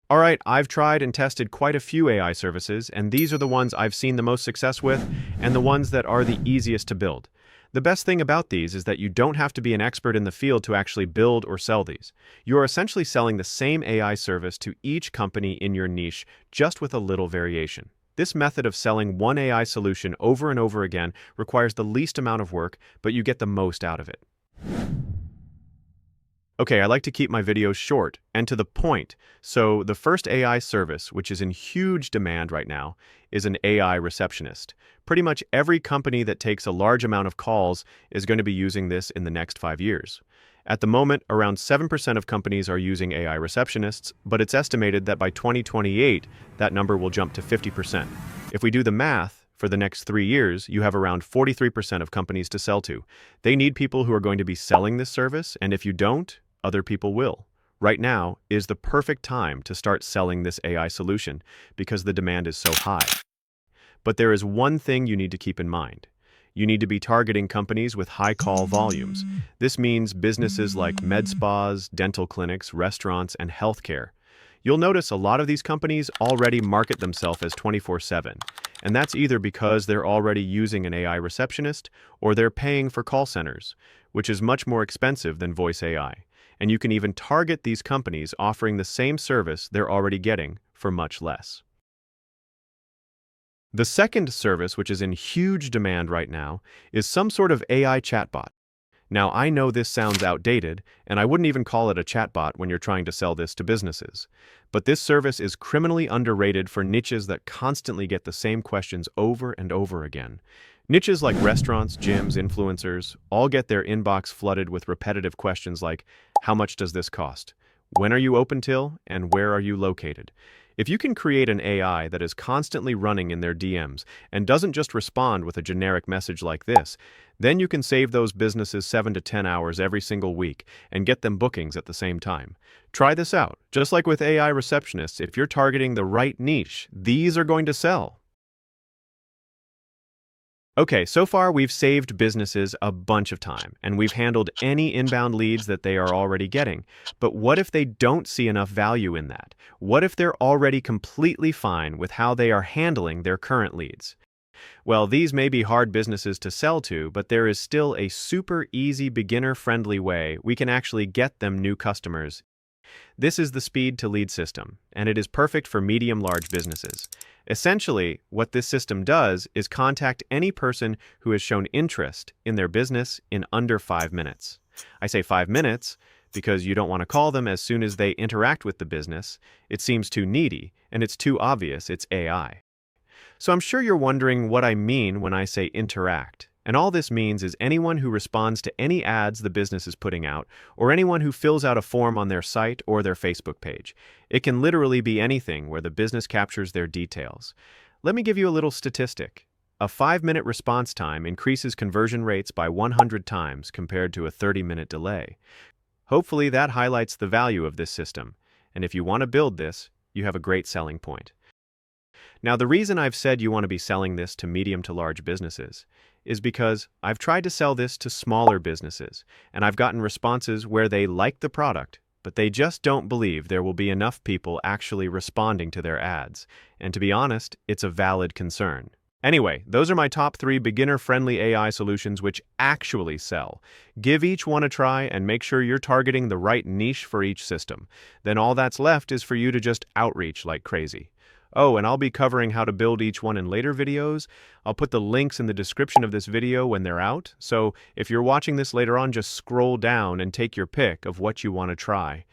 All right, I've tried and tested quite a few AI services, and these are the ones I've seen the most success with and the ones that are the easiest to build. The best thing about these is that you don't have to be an expert in the field to actually build or sell these. You are essentially selling the same AI service to each company in your niche, just with a little variation. This method of selling one AI solution over and over again requires the least amount of work, but you get the most out of it. Okay, I like to keep my videos short and to the point, so the first AI service, which is in huge demand right now, is an AI receptionist. Pretty much every company that takes a large amount of calls is going to be using this in the next 5 years. At the moment, around 7% of companies are using AI receptionists, but it's estimated that by 2028, that number will jump to 50%. If we do the math, for the next 3 years, you have around 43% of companies to sell to. They need people who are going to be selling this service, and if you don't, other people will. Right now is the perfect time to start selling this AI solution because the demand is so high. But there is one thing you need to keep in mind. You need to be targeting companies with high call volumes. This means businesses like med spas, dental clinics, restaurants, and healthcare. You'll notice a lot of these companies already market themselves as 24/7, and that's either because they're already using an AI receptionist or they're paying for call centers, which is much more expensive than voice AI. And you can even target these companies offering the same service they're already getting for much less. The second service, which is in huge demand right now, is some sort of AI chatbot. Now, I know this sounds outdated, and I wouldn't even call it a chatbot when you're trying to sell this to businesses. But this service is criminally underrated for niches that constantly get the same questions over and over again. Niches like restaurants, gyms, influencers all get their inbox flooded with repetitive questions like, how much does this cost? When are you open till? And where are you located? If you can create an AI that is constantly running in their DMs and doesn't just respond with a generic message like this, then you can save those businesses 7 to 10 hours every single week and get them bookings at the same time. Try this out. Just like with AI receptionists, if you're targeting the right niche, these are going to sell. Okay, so far we've saved businesses a bunch of time, and we've handled any inbound leads that they are already getting. But what if they don't see enough value in that? What if they're already completely fine with how they are handling their current leads? Well, these may be hard businesses to sell to, but there is still a super easy, beginner-friendly way we can actually get them new customers. This is the speed to lead system, and it is perfect for medium-large businesses. Essentially, what this system does is contact any person who has shown interest in their business in under 5 minutes. I say 5 minutes because you don't want to call them as soon as they interact with the business. It seems too needy, and it's too obvious it's AI. So I'm sure you're wondering what I mean when I say interact. And all this means is anyone who responds to any ads the business is putting out, or anyone who fills out a form on their site or their Facebook page. It can literally be anything where the business captures their details. Let me give you a little statistic. A 5-minute response time increases conversion rates by 100 times compared to a 30-minute delay. Hopefully that highlights the value of this system, and if you want to build this, you have a great selling point. Now, the reason I've said you want to be selling this to medium to large businesses is because I've tried to sell this to smaller businesses, and I've gotten responses where they like the product, but they just don't believe there will be enough people actually responding to their ads. And to be honest, it's a valid concern. Anyway, those are my top 3 beginner-friendly AI solutions which actually sell. Give each one a try and make sure you're targeting the right niche for each system. Then all that's left is for you to just outreach like crazy. Oh, and I'll be covering how to build each one in later videos. I'll put the links in the description of this video when they're out, so if you're watching this later on, just scroll down and take your pick of what you want to try.